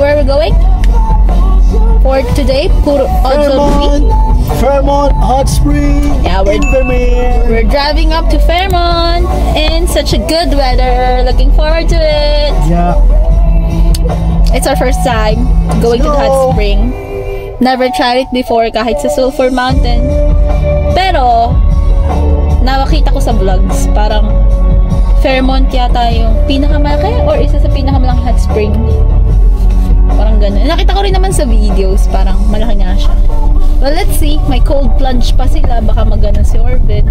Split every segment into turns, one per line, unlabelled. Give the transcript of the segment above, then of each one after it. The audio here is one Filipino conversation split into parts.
where are we going? For today,
Fairmont Hot Spring.
Yeah, we're driving up to Fairmont in such a good weather. Looking forward to it.
Yeah.
It's our first time going to the hot spring. Never tried it before kahit sa Sulphur Mountain. Pero nakakita ko sa vlogs, parang Fairmont yata yung pinakamalaki or isa sa pinakamalaking hot spring. Parang ganun. Nakita ko rin naman sa videos, parang malaki nga siya. Well, let's see. May cold plunge pa sila. Baka magana si Orbit.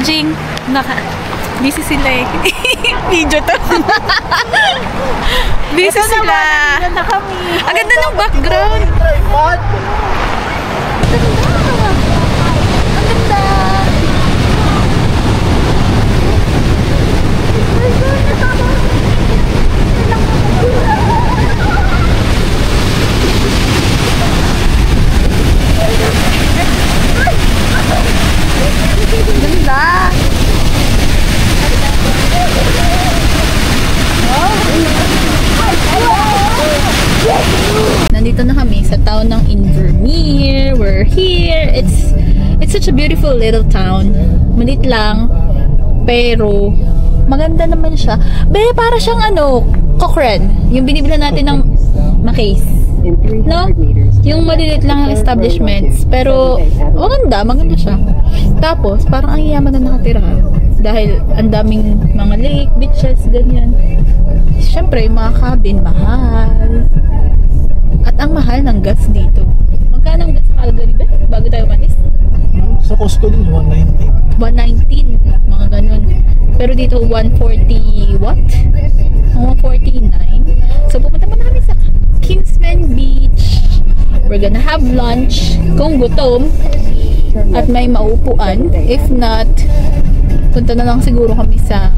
Jing, busy sila eh. Video to. Busy sila. Ang ganda ng background. Nandito na kami sa town ng Invermere. We're here. It's such a beautiful little town. Malit lang, pero maganda naman siya. Para siyang Cochrane. Yung binibila natin ng Macy's. No? Yung malilit lang ang establishments. Pero maganda siya. Tapos, parang ang yaman na nakatira. Dahil ang daming mga lake, beaches, ganyan. Siyempre, yung mga cabin, mahal. At ang mahal ng gas dito. Magkano ang gas sa Calgary ba? Bago tayo manis?
Sa Costco din, 119.
119. Mga ganun. Pero dito, 140 what? 149. So, pupunta muna kami sa Kingsman Beach. We're gonna have lunch. Kung gutom at may maupuan. If not, punta na lang siguro kami sa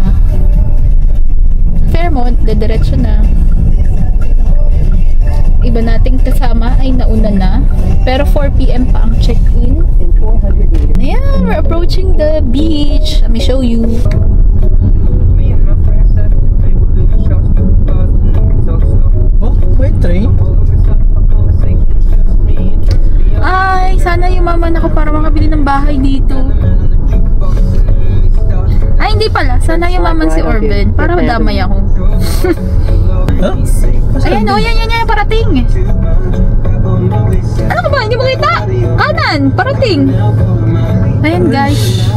Fairmont. Dediretso na. Iba nating kasama ay nauna na. Pero 4 PM pa ang check-in. Ayan, we're approaching the beach. Let me show you.
Oh, may train?
Ay, sana yumaman ako para makabili ng bahay dito. Ay, hindi pala. Sana yumaman si Orben para damay ako.
Huh?
Ayan, yan, parating. Ano ka ba? Hindi mo kita? Kanan, parating. Ayan, guys.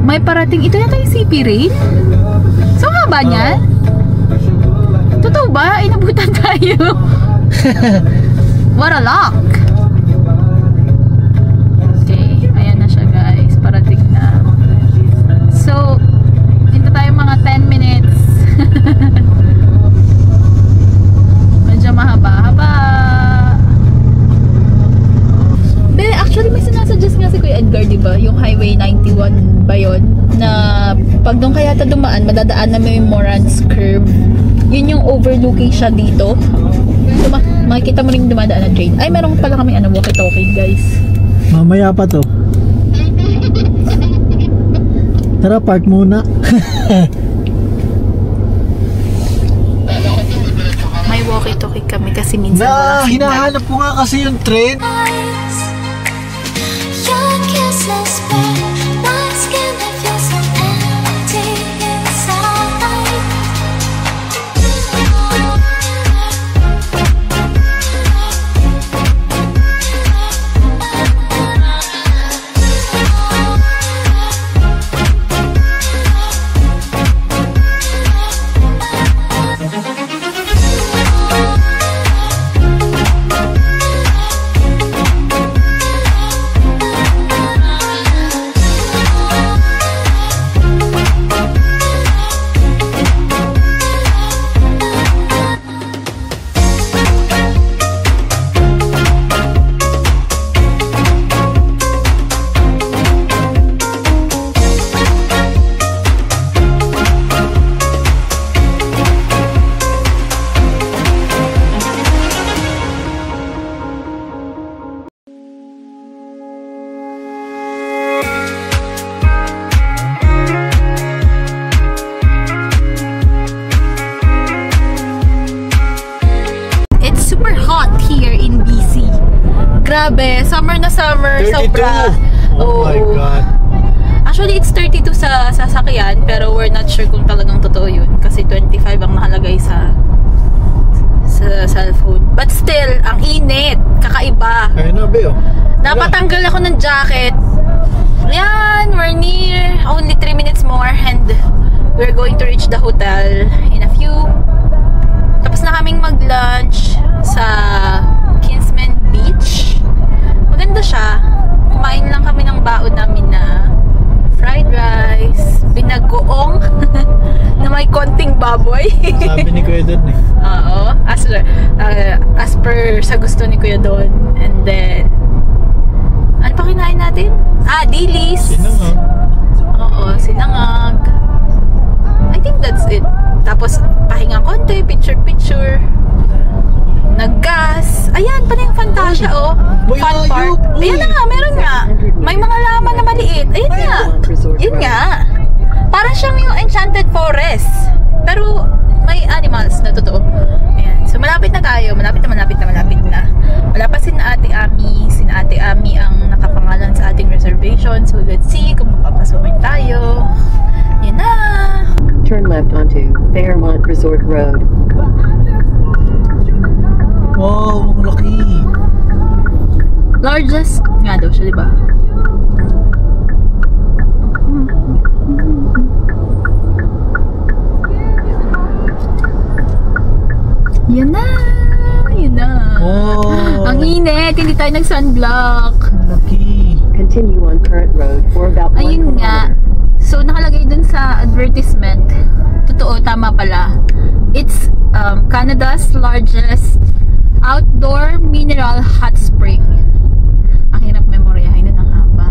May parating. Ito yata yung CP Rail. So, haba niya? Totoo ba? Inabutan tayo. What a luck. Okay, ayan na siya, guys. Parating na. So, hinta tayo mga 10 minutes. Medyo mahaba-haba. Actually, may sinasuggest nga si Kuya Edgar, diba? Yung Highway 91 ba yun? Na pag doon kaya dumaan, madadaan na may Moran's Curve. Yun yung overlooking siya dito. Makikita mo rin dumadaan na train. Ay, meron pala kami walkie-talkie, guys.
Mamaya pa to. Tara, park muna.
May walkie-talkie kami kasi minsan walang signal.
Hinahanap ko nga kasi yung train.
Your kisses burn my skin. I feel so empty inside.
Grabe, summer na summer,
32.
sobra.
Oh my God.
Actually, it's 32 sa sasakyan, pero we're not sure kung talagang totoo yun. Kasi 25 ang nakalagay sa cellphone. But still, ang init. Kakaiba.
Ayun na, Beo.
Napatanggal ako ng jacket. Yan, we're near. Only 3 minutes more and we're going to reach the hotel in a few. Tapos na kaming mag-lunch sa Kingsman Beach. Maganda siya. Kumain lang kami ng baon namin na fried rice, binagoong na may konting baboy.
Sabi ni Kuya Don eh.
Oo. As per sa gusto ni Kuya Don. And then, ano pa kinain natin? Dilis.
Sinangag.
Oo, sinangag. I think that's it. Tapos, pahinga konti, picture-picture. Naggas. Ayan, pa na yung Fantasia, oh.
Boy,
Fun park.
ayun,
Ayan na nga, meron nga. May mga laman na maliit. Ayan nga. Yun nga. Parang siyang yung Enchanted Forest. Pero, may animals na totoo. Ayan. So, malapit na tayo. Malapit na. Wala pa si Ate Ami. Si Ate Ami ang nakapangalan sa ating reservation. So, let's see kung mapapasukin tayo. Yan na.
Turn left onto Fairmont Resort Road.
Wow, ang laki.
Largest nga daw siya, diba? Yan na.
Oh,
Ang init, hindi tayo nag-sunblock.
ang laki.
Continue on current road for about 1
Ayun nga.
kilometer.
So, nakalagay dun sa advertisement. Totoo, tama pala. It's Canada's largest outdoor mineral hot spring. Ang hirap memoryahin na ng haba.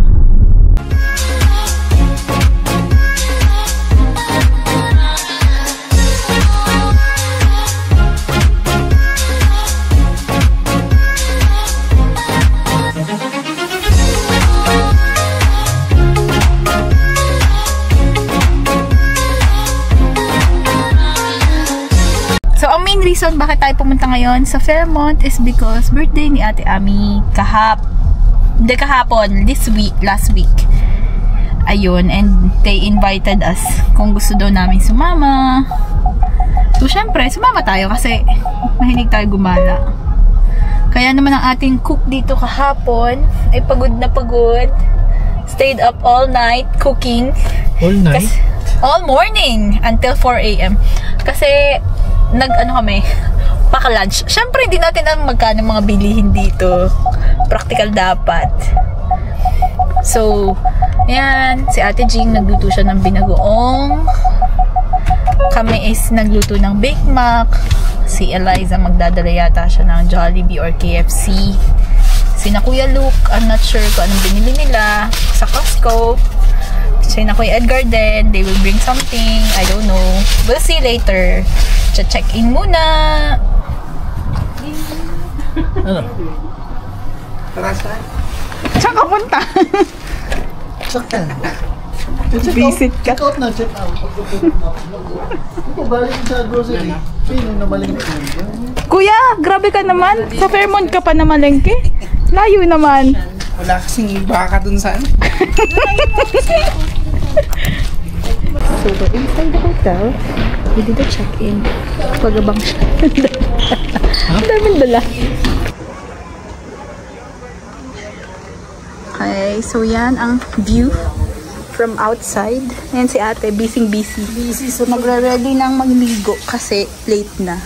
So, ang main reason bakit tayo pumunta ngayon sa Fairmont is because birthday ni Ate Ami hindi kahapon, last week. Ayun, and they invited us kung gusto daw namin sumama. So, syempre, sumama tayo kasi mahilig tayo gumala. Kaya naman ang ating cook dito kahapon ay pagod na pagod. Stayed up all night cooking.
All night?
All morning until 4 a.m. Kasi kami, paka-lunch. Syempre, hindi natin alam magkano mga bilihin dito. Practical dapat. So, yan. Si Ate Jing, nagluto siya ng binagoong. Kami is nagluto ng Bake Mac. Si Eliza, magdadala yata siya ng Jollibee or KFC. Sina Kuya Luke, I'm not sure kung anong binili nila sa Costco. Sina Kuya Edgar din, they will bring something. I don't know. We'll see later. Check-in muna.
Ano?
Saan ka punta?
Saktan.
Visit ka.
Check out na, check out. Ako galing sa grocery. Sino na malingki?
Kuya, grabe ka naman. Sa Fairmont ka pa na malengke. Layo naman.
Wala kasing baka dun sa ano.
So, we're inside the hotel. We did a check-in. Pagabang siya. Ang daming dala. Okay, so yan ang view from outside. Ayan si ate, busy. So, nagre-ready nang magligo kasi late na.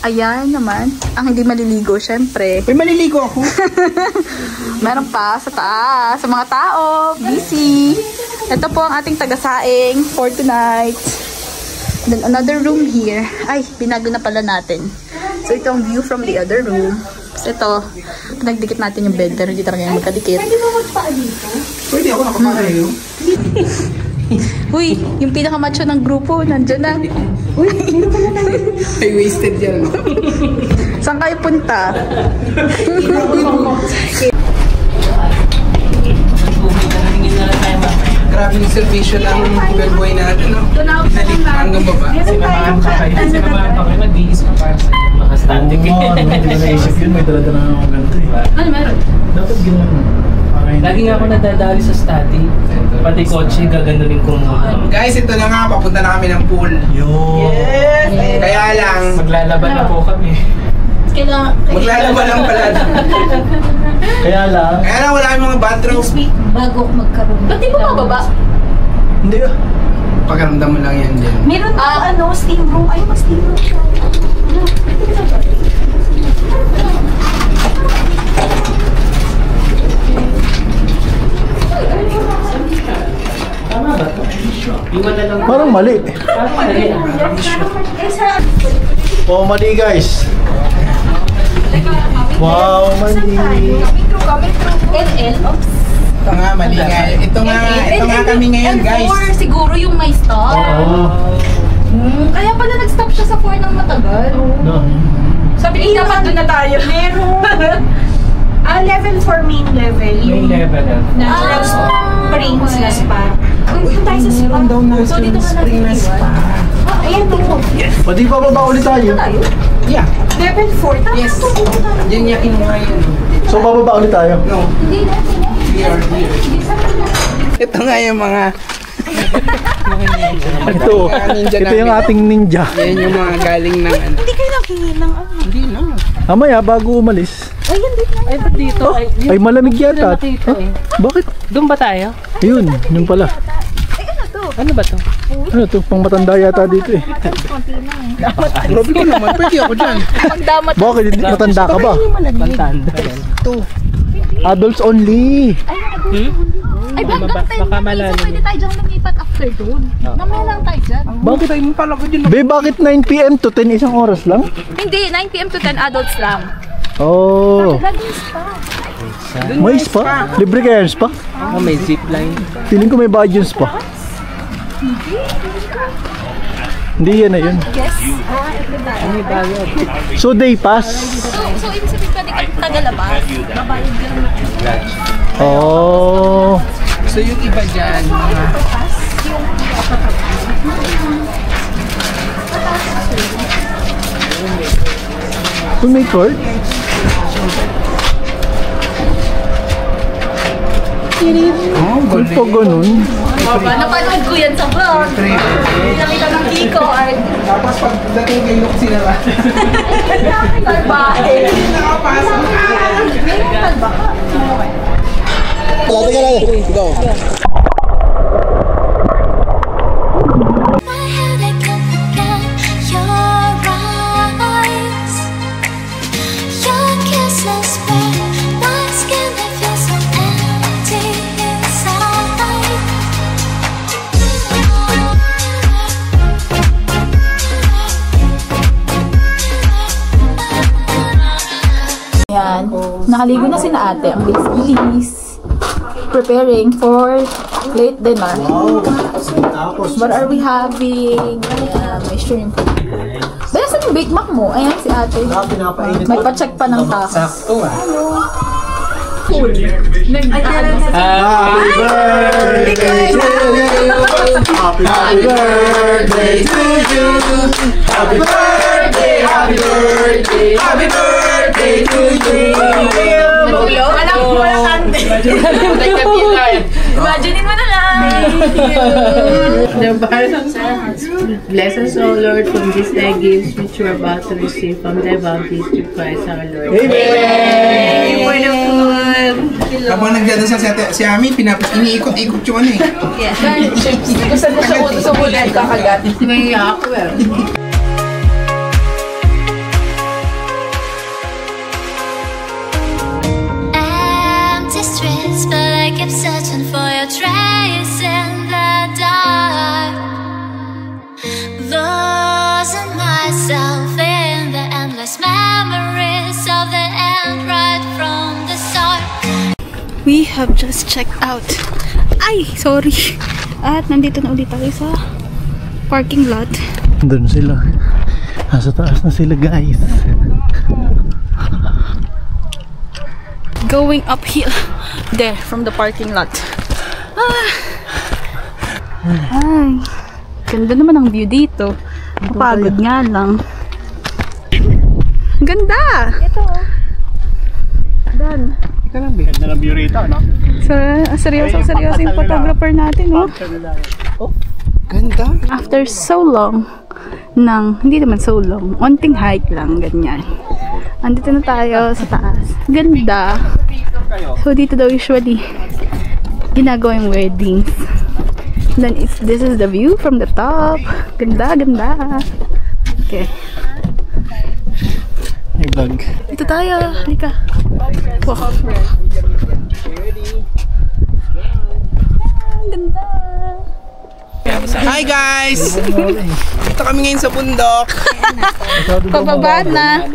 Ayan naman, ang hindi maliligo, syempre.
May maliligo ako.
Meron pa sa taas, sa mga tao, busy. Ito po ang ating tagasaing for tonight. Then another room here. Ay, binago na pala natin. So ito ang view from the other room. So ito, pinagdikit natin yung bed pero hindi talaga yung magkadikit.
Pwede mo magpaa dito?
Pwede ako nakapakayo.
Uy, yung pinakamacho ng grupo, nandyan na.
Uy, meron pala na.
Ay, wasted yan.
Saan kayo punta?
Grabe yung servisyo ng bellboy natin, no? Nalik hanggang baba.
Mag-iis pa para sa inyo. Maka-standing. Oo, hindi ko naisip yun. May dala-dala na akong ganito eh.
Ano meron?
Dapat ginawa.
Lagi nga ako nadadali sa study. Pati kotse, gaganunin ko muna.
Guys, ito na nga. Papunta na kami ng pool.
Yun.
Kaya lang,
Maglalaban na po kami.
maglalaban lang pala.
Kaya lang.
Kaya lang, wala kami mga bathroom.
Bago ako magkaroon.
Ba't di mo mababa?
Hindi ah.
Pakiramdam mo lang yan dyan.
Meron ano, steam room. Ay, mas steam room siya.
Tama ba ito? Iwan na lang.
Parang mali.
Parang madali lang.
Oh, mali guys. Wow, mali.
LL? Oops.
Ito nga, mali nga. Ito nga kami ngayon, guys.
L4 siguro yung may stop.
Oo.
Kaya pala nag-stop siya sa 4 ng matagal.
No.
Sabi niya, dapat doon na tayo.
Meron. Level 4 main level.
May level na.
Natural springs na spa. Doon tayo sa spa.
So, dito ka na iwan.
Ayan dito.
Pwede pa baba ulit tayo.
Yeah.
Level 4. Tama
Yes.
to.
Yan yung kinuha yun.
So, bababa ulit tayo.
No. Here. Ito nga yung mga...
Ito. Ito yung ating ninja.
Yan yung mga galing ng ano.
Hindi kayo nanghingi ng ano.
Hindi na.
Mamaya, bago umalis.
Ay, ba't dito?
Ay, malamig yata.
Dito eh.
Bakit?
Doon ba tayo?
Yun, yun pala.
Ano ba to?
Ano to? Pang matanda yata dito eh.
Grabe ko naman. Pwede ako dyan.
Bakit? Matanda ka ba?
Pantanda.
Adults only.
Ay, hanggang 10
baka
lang.
malalim.
So, pwede tayo dyan lumipat after doon. Mamaya lang tayo dyan.
Bakit?
Time pala ko dyan.
Be, bakit 9 PM to 10 isang oras lang?
Hindi, 9 PM to 10 adults lang.
Oh.
Laging spa.
May spa? Libre kaya yung spa?
Oh, may zipline.
Feeling ko may bayad yung spa. Hindi yan na yun.
Yes.
May bayad.
So day pass.
So ibig sabihin pwede kang tagalabas. Babayad lang.
Oh.
So yung iba dyan, mga...
Kung may court?
Oh,
Kung pa ganun.
Napanood ko yan sa vlog. Nakita ng Kiko art.
Tapos pagdating kay Luke sila ba?
Talbahe.
Nakapasok. Go.
My head I come again. Your eyes, your kisses burn my skin. I feel so empty inside.
Yan. Nakaligo na si na ate. Ang bilis-bilis. Preparing for late dinner.
Tapos,
What are we having? Ayan, may shrimp. Dahil saan yung Big Mac mo? Ayan si ate.
pinapainit.
May pa-check pa ng tax.
Sakto ah.
Happy birthday to you. Happy birthday to you. Happy birthday, happy birthday, happy birthday to you.
Walang kante. Imaginein mo na lang.
The bars bless us, O Lord, from this thy gifts which we are about to receive from thy bounties through Christ our Lord.
Amen.
For the food.
Habang nagdadasal si Ami, iniikot-ikot yung ano eh.
Gusto ko siya uto sa bulan kakagat. May ako eh.
Empty streets, but I kept searching for your trace in the dark. Losing myself in the endless memories of the end right from the start.
We have just checked out. Ay, sorry. At nandito na ulit tayo sa parking lot.
Doon sila. Nasa taas na sila, guys.
Going uphill. There, from the parking lot. Ay, ganda naman ang view dito. Mapagod nga lang. Ganda! Ito oh. Dan.
Ganda ng view rito, no?
Seryoso yung photographer natin, no?
Oh, ganda.
After so long, hindi naman so long, onting hike lang, ganyan. Andito na tayo sa taas. Ganda. So, dito daw usually ginagawa yung weddings. Then, this is the view from the top. Ganda, ganda. Okay.
Hey, vlog.
Dito tayo. Halika. Wow. Ganda.
Hi guys! Dito kami ngayon sa bundok.
Pababa na.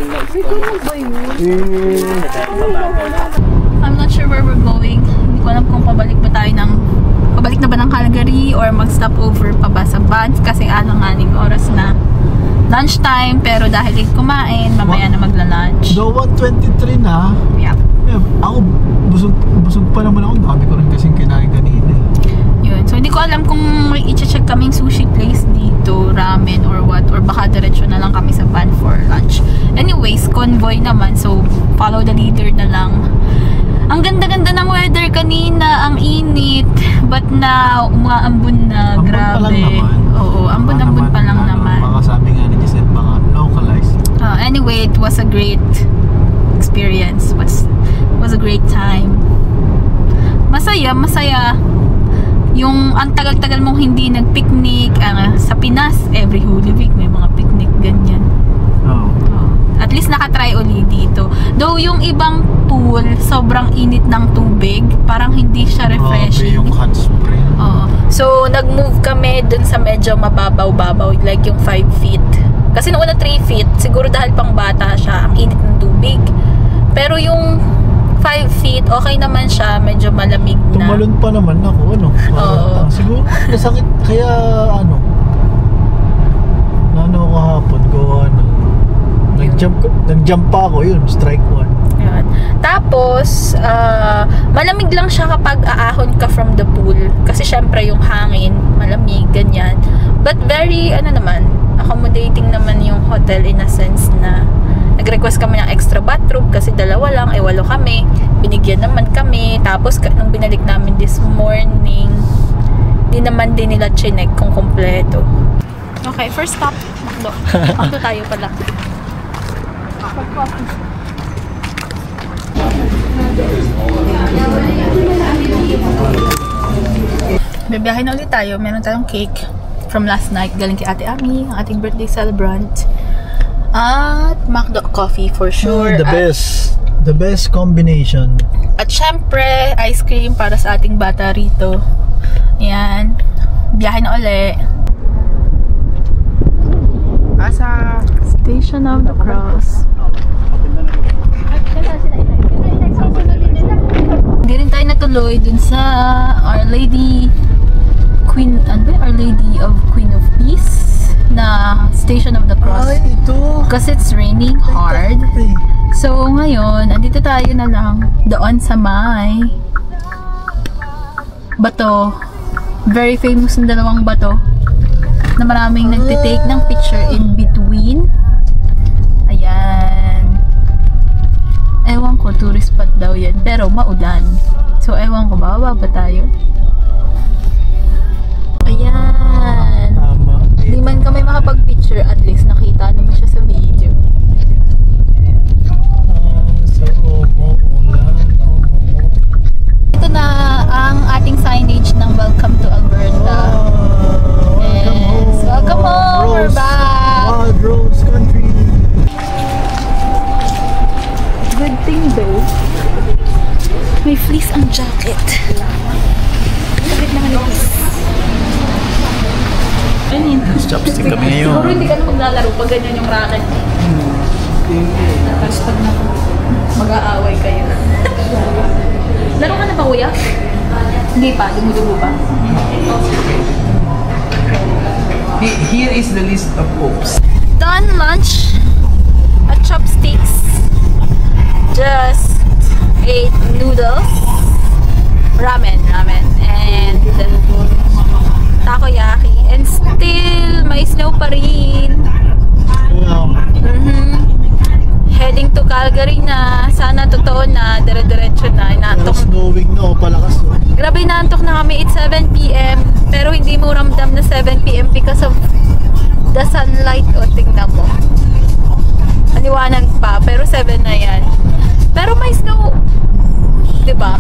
I'm not sure where we're going. Hindi ko alam kung pabalik na ba ng Calgary or mag-stop over pa ba sa Banff kasi aning oras na lunchtime, pero dahil kumain, mamaya na magla-lunch.
Do 1:23 na.
Yeah.
Ako, busog pa naman ako. Dami ko rin kasing kinain kanina.
Yun. So, hindi ko alam kung may i-check kaming sushi place dito, ramen or what, or baka diretso na lang kami sa Banff for lunch. Anyways, convoy naman, so follow the leader na lang. Ang ganda-ganda ng weather kanina, ang init, but na umaambon na,
Ambon
grabe.
pa lang naman.
Oo, ambon-ambon pa lang naman.
Baka sabi nga ni Giselle, baka localized.
Anyway, it was a great experience. Was a great time. Masaya. Yung ang tagal-tagal mong hindi nag-picnic, sa Pinas, every Holy Week may mga picnic, ganyan.
Oh.
At least nakatry uli dito. Though yung ibang pool, sobrang init ng tubig, parang hindi siya refreshing.
Yung hot spring.
Oo. So, nag-move kami dun sa medyo mababaw-babaw, like yung 5 feet. Kasi noong una 3 feet, siguro dahil pang bata siya, ang init ng tubig. Pero yung 5 feet, okay naman siya, medyo malamig na.
Tumalon pa naman ako, ano?
Oo.
Siguro, nasakit, kaya ano, ako kahapon, nag-jump pa ako, yun, strike 1.
Yan. Tapos, malamig lang siya kapag aahon ka from the pool. Kasi syempre yung hangin, malamig, ganyan. But very, accommodating naman yung hotel in a sense na nag-request kami ng extra bathroom kasi 2 lang, 8 kami. Binigyan naman kami. Tapos, nung binalik namin this morning, di naman din nila chinek kung kompleto. Okay, first stop, Macdo. Macdo tayo pala. Bibiyahe na ulit tayo. Meron tayong cake from last night. Galing kay Ate Ami, ang ating birthday celebrant. At Macdo coffee for sure.
The best combination.
At syempre, ice cream para sa ating bata rito. Yan. Biyahe na ulit.
Asa?
Station of the Cross. Hindi rin tayo natuloy dun sa Our Lady of Queen of Peace na Station of the Cross.
Ay, ito.
Because it's raining hard. So, ngayon, andito tayo na lang doon sa may bato Very famous ng dalawang bato na maraming nagtitake ng picture in between. Ayan. Ewan ko, tourist spot daw yan. Pero maulan. So, ewan ko, bababa ba tayo? Ayan.
Tama.
Di man kami makapag-picture, at least nakita naman siya sa video. Ito na ang ating signage ng Welcome to Alberta. Yes. Welcome home! We're back!
Wild Rose Country.
Good thing though, may fleece ang jacket. Bakit naman yung fleece? Ano yun?
Chopstick kami
Siguro
ngayon.
hindi ka na maglalaro pag ganyan yung racket. Tapos pag mag-aaway kayo. Laro ka na ba, kuya? Hindi pa, dumudugo pa.
Here is the list of hopes.
Done lunch at Chopsticks. Just ate noodles, ramen, and takoyaki. And still, may snow pa rin. Heading to Calgary na. Sana totoo na, dire-diretso na. Inaantok.
Snowing na, palakas.
Grabe, inaantok na kami. It's 7 p.m. Pero hindi mo ramdam na 7 p.m. because of the sunlight. O, tingnan mo. Maliwanag pa. Pero 7 na yan. Pero may snow. Diba?